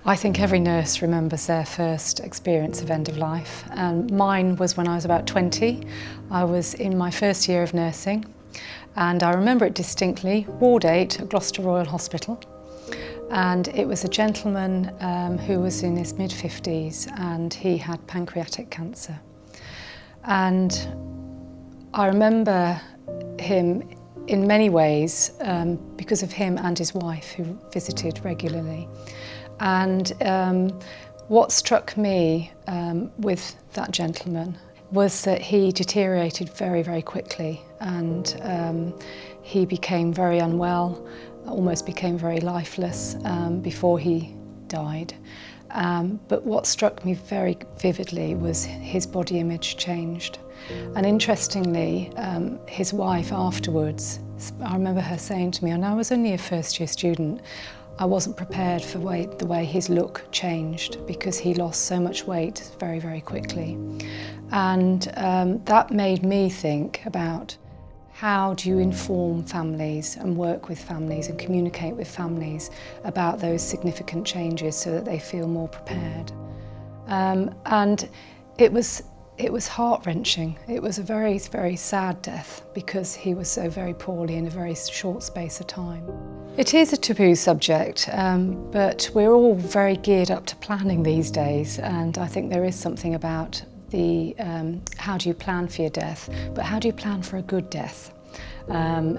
I think every nurse remembers their first experience of end of life, and mine was when I was about 20. I was in my first year of nursing, and I remember it distinctly, Ward 8 at Gloucester Royal Hospital. And it was a gentleman who was in his mid-50s, and he had pancreatic cancer. And I remember him in many ways because of him and his wife, who visited regularly. And what struck me with that gentleman was that he deteriorated very, very quickly, and he became very unwell, almost became very lifeless before he died. But what struck me very vividly was his body image changed. And interestingly, his wife afterwards, I remember her saying to me, and I was only a first-year student, I wasn't prepared for the way his look changed, because he lost so much weight very, very quickly. And that made me think about how do you inform families and work with families and communicate with families about those significant changes so that they feel more prepared. And it was heart-wrenching. It was a very, very sad death because he was so very poorly in a very short space of time. It is a taboo subject, but we're all very geared up to planning these days, and I think there is something about the how do you plan for your death, but how do you plan for a good death? And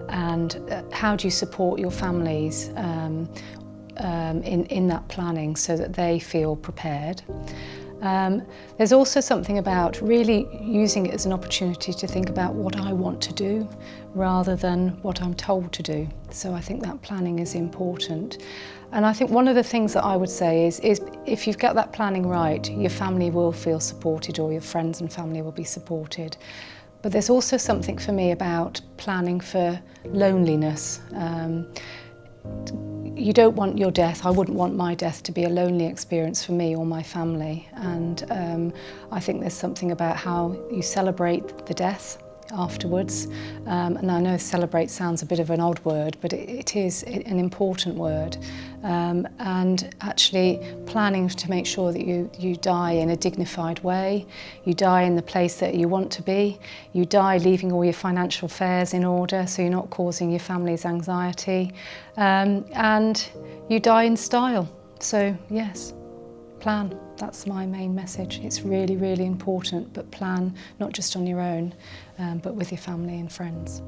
how do you support your families in that planning so that they feel prepared? There's also something about really using it as an opportunity to think about what I want to do rather than what I'm told to do. So I think that planning is important. And I think one of the things that I would say is if you've got that planning right, your family will feel supported, or your friends and family will be supported. But there's also something for me about planning for loneliness. You don't want your death, I wouldn't want my death to be a lonely experience for me or my family. And I think there's something about how you celebrate the death afterwards. And I know celebrate sounds a bit of an odd word, but it is an important word. And actually planning to make sure that you die in a dignified way, you die in the place that you want to be, you die leaving all your financial affairs in order so you're not causing your family's anxiety, and you die in style. So yes, plan. That's my main message. It's really, really important, but plan not just on your own, but with your family and friends.